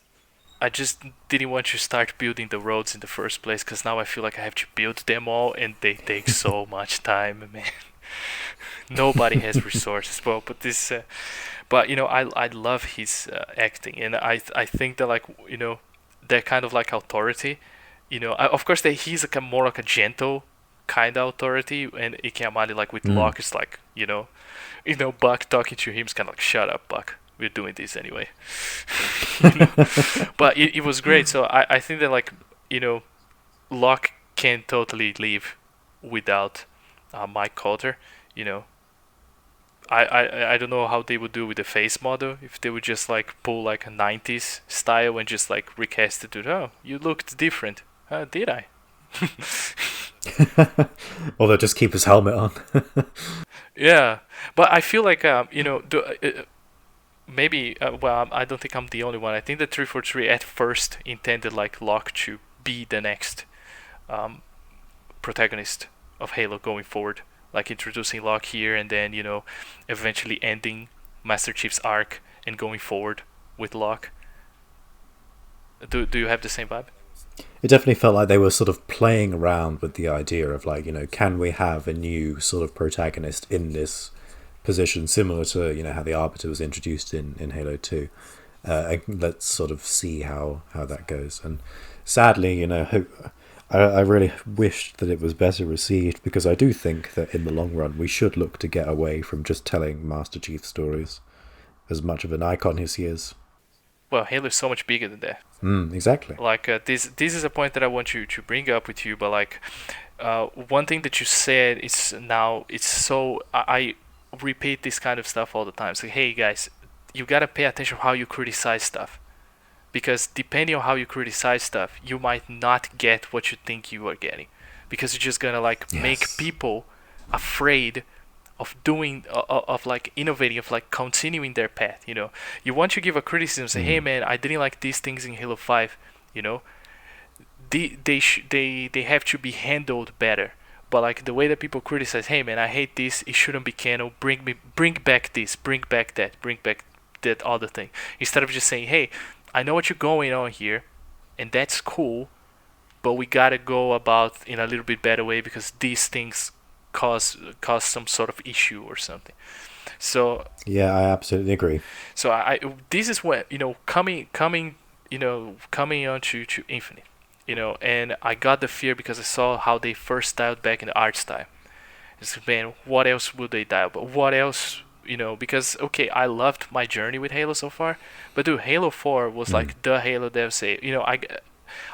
didn't want to start building the roads in the first place, because now I feel like I have to build them all, and they take so much time, man. Nobody has resources. Well, but this, I love his acting, and I think that, like, that kind of like authority, of course that he's like more like a gentle kind of authority, and Ike Amadi, like with Locke, is like, Buck talking to him is kind of like, shut up, Buck, we're doing this anyway. But it was great. So I think that, like, Locke can totally live without Mike Coulter. I don't know how they would do with the face model, if they would just like pull like a 90s style and just like recast it to, oh, you looked different. Did I? Or they'll just keep his helmet on. Yeah, but I feel like maybe I don't think I'm the only one. I think that 343 at first intended like Locke to be the next protagonist of Halo going forward, like introducing Locke here and then eventually ending Master Chief's arc and going forward with Locke. Do you have the same vibe? It definitely felt like they were sort of playing around with the idea of like, can we have a new sort of protagonist in this position, similar to, how the Arbiter was introduced in Halo 2. Let's sort of see how that goes. And sadly, I really wished that it was better received, because I do think that in the long run we should look to get away from just telling Master Chief stories, as much of an icon as he is. Well, Halo is so much bigger than that. Exactly. Like this is a point that I want you to bring up with you. But like, one thing that you said is now it's so I repeat this kind of stuff all the time. So hey guys, you gotta pay attention how you criticize stuff, because depending on how you criticize stuff, you might not get what you think you are getting, because you're just gonna like make people afraid of doing of like innovating, of like continuing their path. You want to give a criticism, say, hey man, I didn't like these things in Halo 5. They have to be handled better. But like the way that people criticize, hey man, I hate this, it shouldn't be canon, bring back this, bring back that other thing, instead of just saying, hey, I know what you're going on here, and that's cool, but we gotta go about in a little bit better way, because these things cause some sort of issue or something. So yeah, I absolutely agree. So this is when coming on to Infinite, and I got the fear because I saw how they first dialed back in the art style. It's like, man, what else would they dial? But what else? Because okay, I loved my journey with Halo so far, but dude, Halo 4 was like the Halo that say,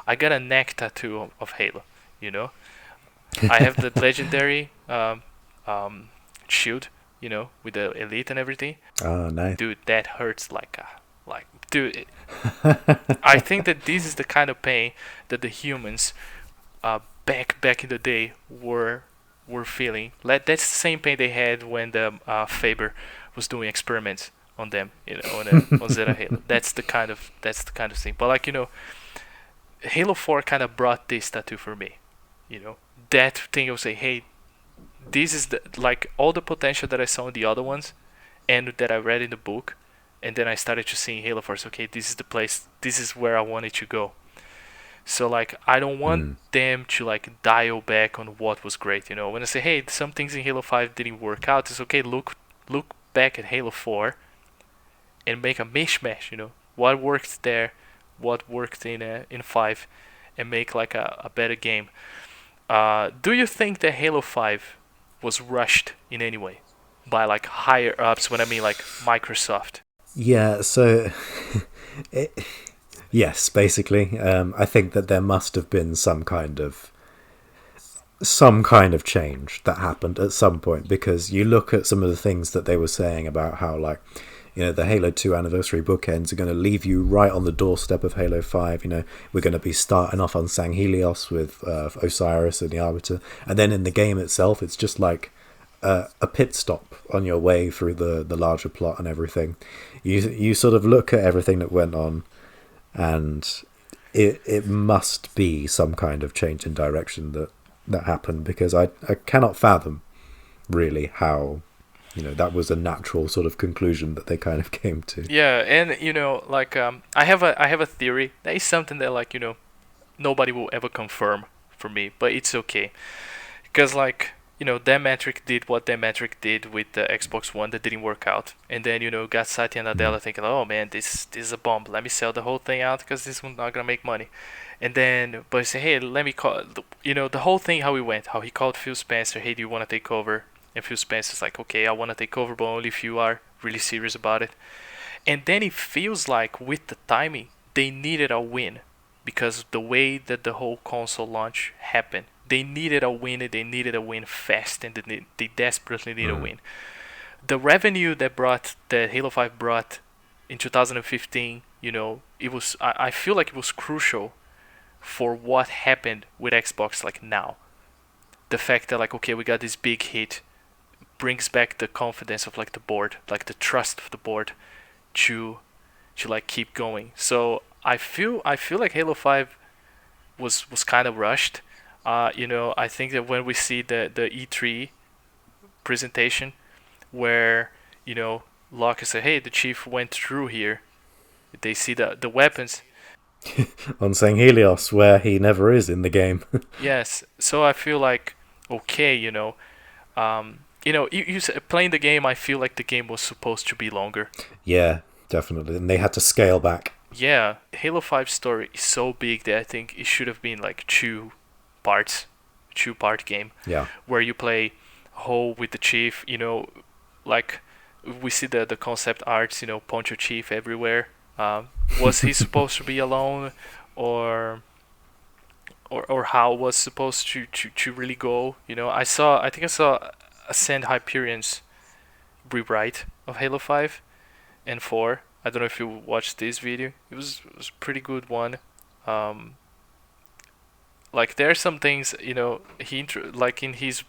I got a neck tattoo of Halo. You know, I have the legendary shield. You know, with the elite and everything. Oh, nice. Dude, that hurts dude. I think that this is the kind of pain that the humans back in the day were feeling. That's the same pain they had when the Faber was doing experiments on them, you know, on Zeta Halo. That's the kind of thing. But like, you know, Halo 4 kind of brought this tattoo for me. You know, that thing will say, hey, this is the like all the potential that I saw in the other ones, and that I read in the book, and then I started to see in Halo 4. So, okay, this is the place. This is where I wanted to go. So like I don't want them to like dial back on what was great, you know. When I say, hey, some things in Halo 5 didn't work out, it's okay, look back at Halo 4 and make a mishmash, you know. What worked there, what worked in 5, and make like a better game. Do you think that Halo 5 was rushed in any way by like higher ups, when I mean like Microsoft? Yeah, so yes, basically. I think that there must have been some kind of change that happened at some point, because you look at some of the things that they were saying about how, like, you know, the Halo 2 anniversary bookends are going to leave you right on the doorstep of Halo 5. You know, we're going to be starting off on Sang Helios with Osiris and the Arbiter, and then in the game itself, it's just like a pit stop on your way through the larger plot and everything. You sort of look at everything that went on, and it must be some kind of change in direction that happened, because I cannot fathom really how, you know, that was a natural sort of conclusion that they kind of came to. Yeah, and you know, like I have a theory. That is something that, like, you know, nobody will ever confirm for me, but it's okay, because like, you know, Metric did what Metric did with the Xbox One that didn't work out, and then, you know, got Satya Nadella thinking, oh man, this is a bomb. Let me sell the whole thing out because this one's not gonna make money. And then, but say, hey, let me call, you know, the whole thing, how it went, how he called Phil Spencer, hey, do you want to take over? And Phil Spencer's like, okay, I want to take over, but only if you are really serious about it. And then it feels like with the timing, they needed a win, because the way that the whole console launch happened, they needed a win, and they needed a win fast, and they desperately need a win. The revenue that Halo 5 brought in 2015, you know, it was, I feel like it was crucial for what happened with Xbox like now. The fact that, like, okay, we got this big hit, brings back the confidence of like the board, like the trust of the board to like keep going. So I feel like Halo 5 was kind of rushed. You know, I think that when we see the E3 presentation where, you know, Locke said, hey, the chief went through here, they see the weapons on Sang Helios, where he never is in the game. Yes, so I feel like, okay, you know, you playing the game, I feel like the game was supposed to be longer. Yeah, definitely, and they had to scale back. Yeah, Halo 5 story is so big that I think it should have been like two-part game. Yeah, where you play whole with the chief, you know, like we see the concept arts, you know, Poncho Chief everywhere. Was he supposed to be alone, or how was supposed to really go? You know, I think I saw Ascend Hyperion's rewrite of Halo 5 and 4. I don't know if you watched this video. It was a pretty good one. Like there are some things, you know, like in his,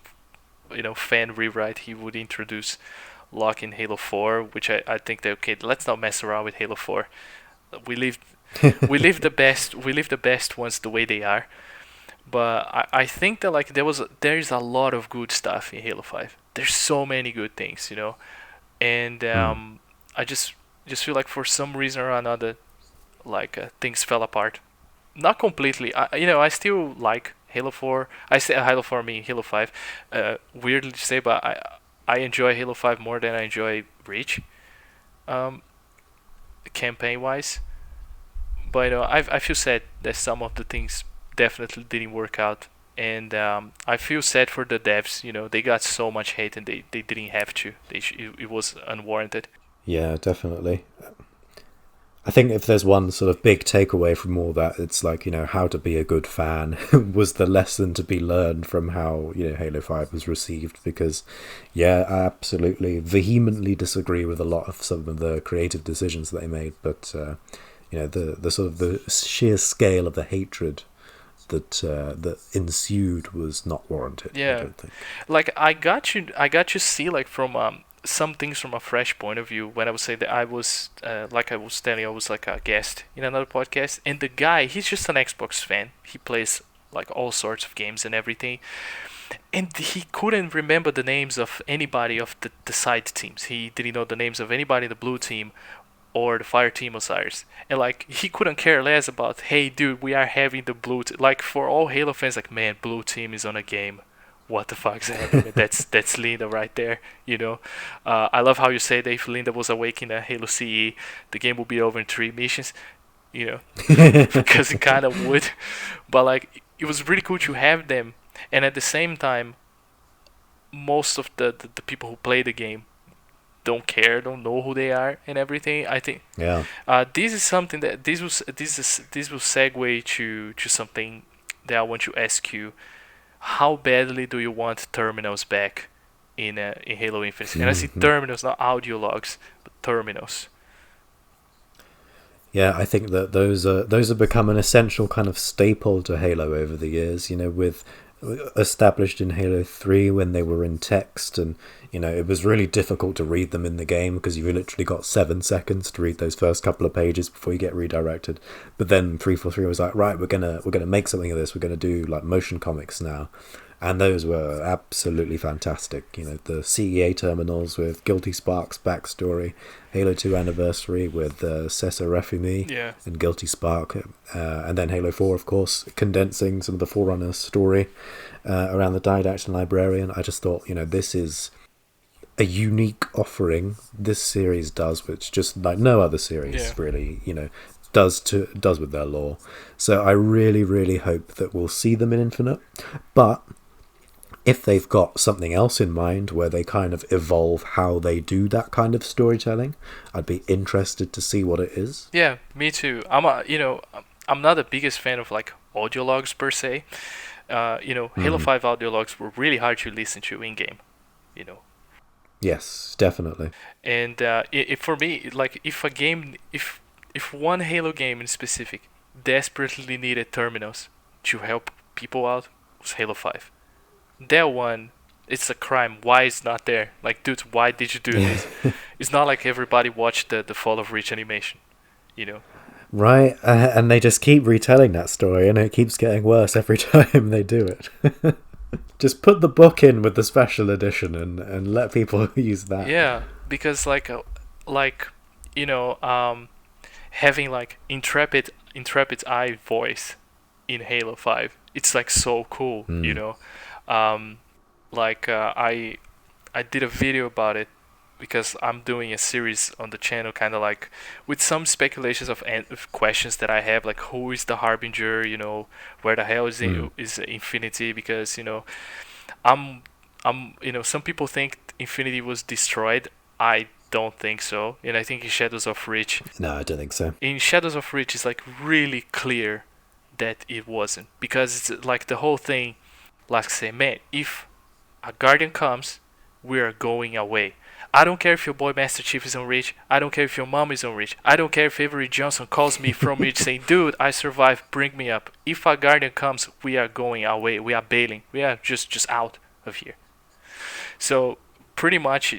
you know, fan rewrite, he would introduce Locke in Halo 4, which I think that, okay, let's not mess around with Halo 4. We leave the best ones the way they are. But I think that like there is a lot of good stuff in Halo 5. There's so many good things, you know, and I just feel like for some reason or another, like things fell apart. Not completely. I still like Halo 4. I say Halo 4, I mean Halo 5. Weirdly to say, but I enjoy Halo 5 more than I enjoy Reach, campaign-wise. But you know, I feel sad that some of the things definitely didn't work out, and I feel sad for the devs. You know, they got so much hate and they didn't have to. It was unwarranted. Yeah, definitely. I think if there's one sort of big takeaway from all that, it's like, how to be a good fan was the lesson to be learned from how, Halo 5 was received. Because, yeah, I absolutely vehemently disagree with a lot of some of the creative decisions that they made. But, the sort of the sheer scale of the hatred that ensued was not warranted. Yeah, I don't think. Like I got you see like from some things from a fresh point of view when I would say that I was like I was telling you, I was like a guest in another podcast, and the guy, he's just an Xbox fan. He plays like all sorts of games and everything, and he couldn't remember the names of anybody of the side teams. He didn't know the names of anybody in the blue team or the fire team Osiris, and like he couldn't care less about, hey dude, we are having the blue like for all Halo fans, like, man, blue team is on a game, what the fuck's happening? That's Linda right there, I love how you say that if Linda was awake in a Halo CE, the game would be over in 3 missions, because it kind of would, but like it was really cool to have them, and at the same time, most of the people who play the game don't know who they are and everything. I think this is something that this will segue to something that I want to ask you. How badly do you want terminals back in Halo Infinite? And I see terminals, not audio logs, but terminals. Yeah, I think that those have become an essential kind of staple to Halo over the years. With established in Halo 3 when they were in text, and it was really difficult to read them in the game because you literally got 7 seconds to read those first couple of pages before you get redirected. But then 343 was like, right, we're gonna make something of this. We're gonna do like motion comics now, and those were absolutely fantastic. The CEA terminals with Guilty Spark's backstory, Halo 2 Anniversary with Cesar Refimi and Guilty Spark, and then Halo 4, of course, condensing some of the Forerunner story around the Didactician Librarian. I just thought, this is a unique offering this series does, which just like no other series really, does with their lore. So I really, really hope that we'll see them in Infinite. But if they've got something else in mind where they kind of evolve how they do that kind of storytelling, I'd be interested to see what it is. Yeah, me too. I'm not the biggest fan of like audio logs per se. Halo 5 audio logs were really hard to listen to in game. Yes, definitely. And for me, like if one Halo game in specific desperately needed terminals to help people out, it was Halo 5. That one, it's a crime. Why it's not there? Like, dude, why did you do this? It's not like everybody watched the Fall of Reach animation, Right, and they just keep retelling that story, and it keeps getting worse every time they do it. Just put the book in with the special edition and let people use that. Yeah, because having like Intrepid's eye voice in Halo 5, it's like so cool, I did a video about it because I'm doing a series on the channel, kind of like with some speculations of questions that I have, like who is the Harbinger, where the hell is Infinity, because I'm some people think Infinity was destroyed. I don't think so, and I think in Shadows of Reach, no, I don't think so. In Shadows of Reach, it's like really clear that it wasn't, because it's like the whole thing, like say, man, if a Guardian comes, we are going away. I don't care if your boy Master Chief is on Reach. I don't care if your mom is on Reach. I don't care if Avery Johnson calls me from Reach saying, dude, I survived, bring me up. If a Guardian comes, we are going away. We are bailing. We are just out of here. So pretty much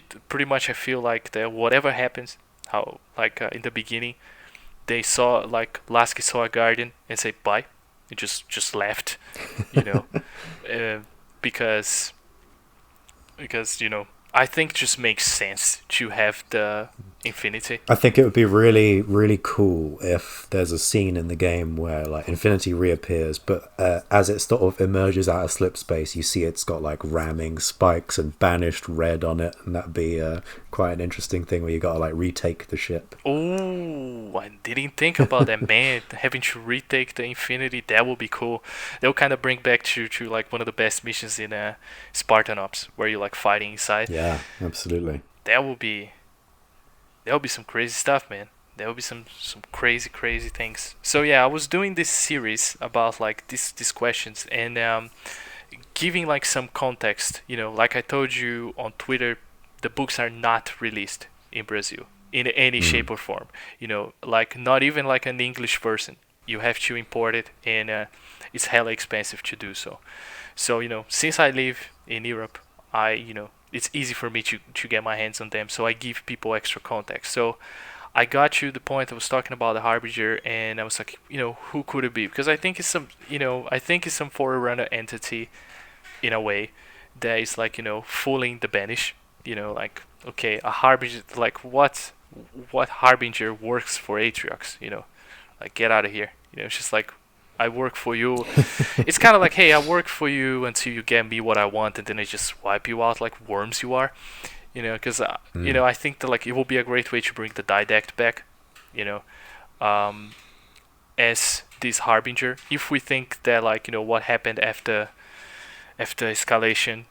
I feel like that whatever happens, how like in the beginning, they saw, like Lasky saw a Guardian and say bye. He just left, because I think it just makes sense to have the Infinity. I think it would be really, really cool if there's a scene in the game where like Infinity reappears, but as it sort of emerges out of slip space, you see it's got like ramming spikes and banished red on it, and that'd be quite an interesting thing where you gotta like retake the ship. Oh, I didn't think about that, man. Having to retake the Infinity, that would be cool. That would kind of bring back to like one of the best missions in Spartan Ops, where you're like fighting inside. Yeah, absolutely. That would be some crazy stuff, man. there will be some crazy things. So yeah, I was doing this series about like these questions and giving like some context. Like I told you on Twitter, the books are not released in Brazil in any shape or form. Like not even like an English version. You have to import it, and it's hella expensive to do so. So since I live in Europe, it's easy for me to get my hands on them. So I give people extra context. So I got to the point I was talking about the Harbinger, and I was like, who could it be? Because I think it's some forerunner entity in a way that is like, fooling the Banish. Like, okay, a Harbinger, like what Harbinger works for Atriox? Like, get out of here. It's just like, I work for you. It's kind of like, hey, I work for you until you get me what I want, and then I just wipe you out like worms you are. Because I think that like it will be a great way to bring the didact back, as this Harbinger. If we think that like what happened after escalation,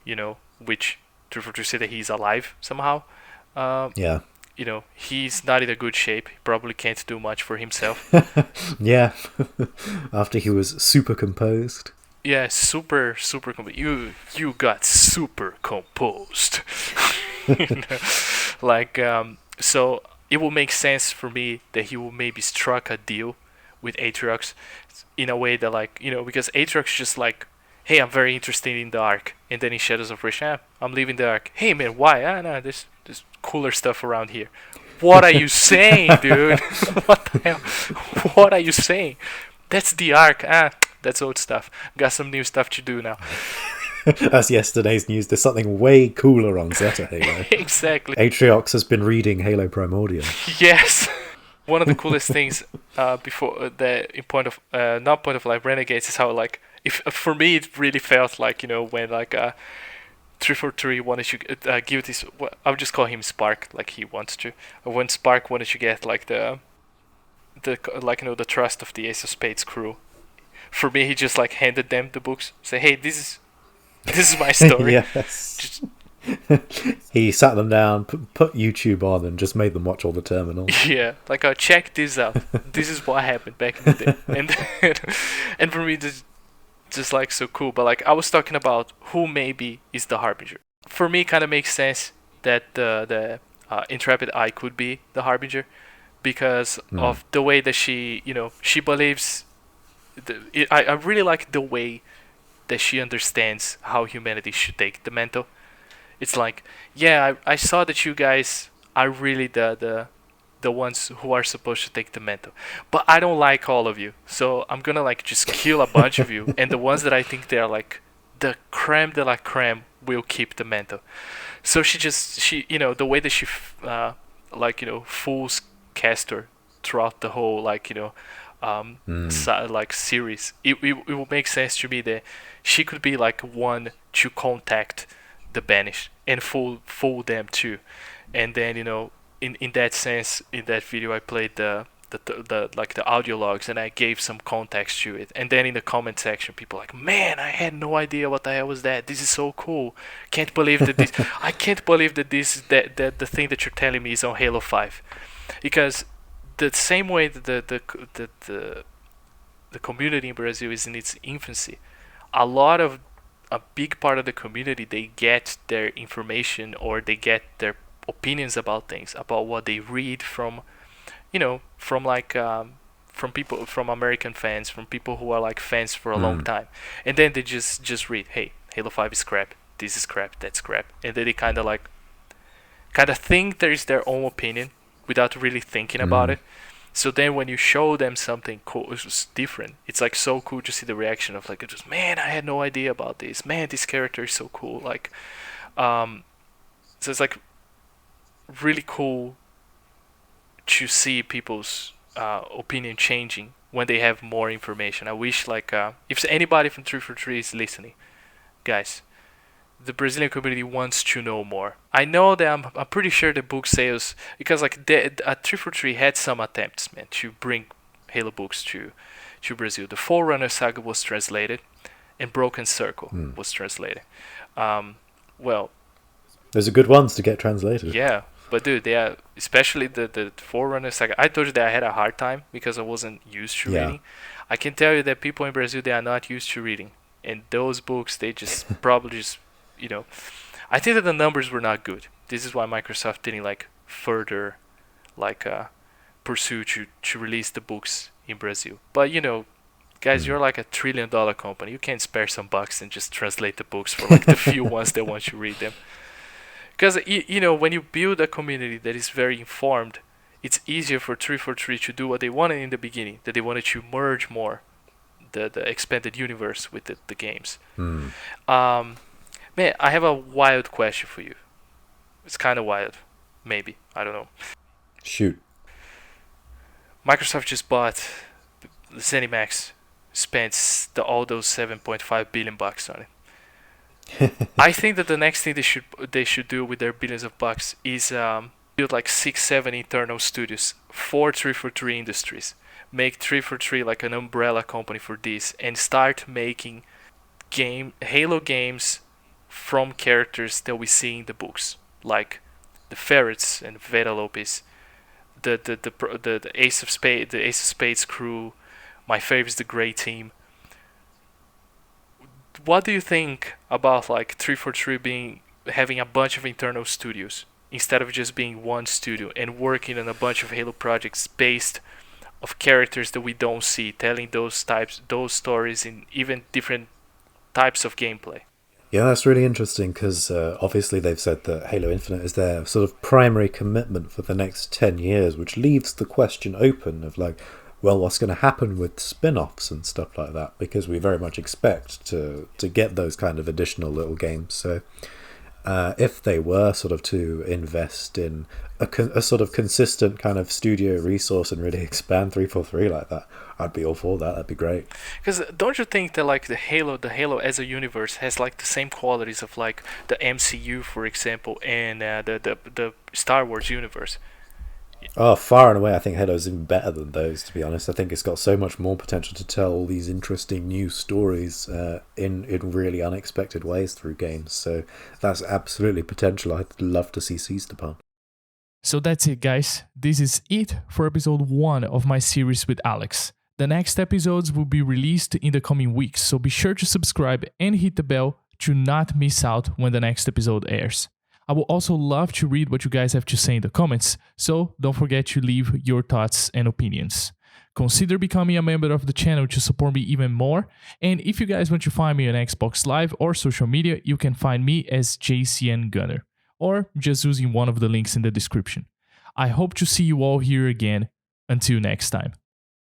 which to say that he's alive somehow. Yeah. He's not in a good shape. He probably can't do much for himself. Yeah. After he was super composed. Yeah, super you got super composed. Like so it will make sense for me that he will maybe struck a deal with Atriox in a way that like because Atriox just like, hey, I'm very interested in the Ark, and then in Shadows of Risham, I'm leaving the Ark. Hey man, why? No, there's cooler stuff around here. What are you saying, dude? What the hell? What are you saying? That's the Ark. That's old stuff. Got some new stuff to do now. That's yesterday's news. There's something way cooler on set of Halo. Exactly. Atriox has been reading Halo Primordial. Yes. One of the coolest things before in point of not point of like Renegades is how like if for me it really felt like when like 343 wanted to give this, I'll just call him Spark like he wants to, when Spark wanted to get like the like the trust of the Ace of Spades crew. For me, he just like handed them the books, say, hey, this is my story. Yes. He sat them down, put YouTube on, and just made them watch all the terminals. Yeah, like check this out. This is what happened back in the day, and for me this just like so cool. But like I was talking about who maybe is the Harbinger. For me, it kind of makes sense that the Intrepid Eye could be the Harbinger because of the way that she she believes. I really like the way that she understands how humanity should take the mantle. It's like, yeah, I saw that you guys are really the ones who are supposed to take the mantle, but I don't like all of you, so I'm gonna like just kill a bunch of you, and the ones that I think they're like the creme de la creme will keep the mantle. So she the way that she fools Castor throughout the whole like like series, it will make sense to me that she could be like one to contact the Banished and fool them too. And then in that sense, in that video I played the like the audio logs, and I gave some context to it. And then in the comment section, people like, man, I had no idea what the hell was that. This is so cool. Can't believe that this. I can't believe that this that the thing that you're telling me is on Halo 5, because the same way that the community in Brazil is in its infancy, a big part of the community, they get their information or they get their opinions about things, about what they read from people, from American fans, from people who are like fans for a long time, and then they just read, hey, Halo 5 is crap, this is crap, that's crap, and then they kind of think there is their own opinion without really thinking about it. So then when you show them something cool, it's different. It's like so cool to see the reaction of like, just, man, I had no idea about this. Man, this character is so cool. Like, so it's like really cool to see people's opinion changing when they have more information. I wish like if anybody from 343 is listening, guys, the Brazilian community wants to know more. I know that I'm pretty sure the book sales, because like 343 had some attempts, man, to bring Halo books to Brazil. The Forerunner saga was translated, and Broken Circle was translated. Well, those are good ones to get translated. Yeah, But dude, they are, especially the Forerunner saga. I told you that I had a hard time because I wasn't used to reading. I can tell you that people in Brazil, they are not used to reading. And those books, they just probably just, I think that the numbers were not good. This is why Microsoft didn't further pursue to release the books in Brazil. But guys, you're like $1 trillion company. You can spare some bucks and just translate the books for the few ones that want to read them. Because when you build a community that is very informed, it's easier for 343 to do what they wanted in the beginning, that they wanted to merge more the expanded universe with the games. Man, I have a wild question for you. It's kind of wild. Maybe. I don't know. Shoot. Microsoft just bought the ZeniMax, spent all those $7.5 billion on it. I think that the next thing they should do with their billions of bucks is build 6-7 internal studios for 343 Industries. Make 343 an umbrella company for this, and start making Halo games from characters that we see in the books, like the Ferrets and Veda Lopez, the Ace of Spades crew. My favorite is the Grey Team. What do you think about 343 having a bunch of internal studios instead of just being one studio and working on a bunch of Halo projects based of characters that we don't see, telling those stories in even different types of gameplay? Yeah, that's really interesting because obviously they've said that Halo Infinite is their sort of primary commitment for the next 10 years, which leaves the question open of what's going to happen with spin-offs and stuff like that, because we very much expect to get those kind of additional little games. So if they were sort of to invest in a sort of consistent kind of studio resource and really expand 343 like that, I'd be all for that. That'd be great. Because don't you think that the Halo as a universe has the same qualities of the MCU, for example, and the Star Wars universe? Oh, far and away, I think Halo's even better than those, to be honest. I think it's got so much more potential to tell all these interesting new stories in really unexpected ways through games. So that's absolutely potential I'd love to see seized upon. So that's it, guys. This is it for episode 1 of my series with Alex. The next episodes will be released in the coming weeks, so be sure to subscribe and hit the bell to not miss out when the next episode airs. I would also love to read what you guys have to say in the comments, so don't forget to leave your thoughts and opinions. Consider becoming a member of the channel to support me even more, and if you guys want to find me on Xbox Live or social media, you can find me as JCN Gunner, or just using one of the links in the description. I hope to see you all here again. Until next time.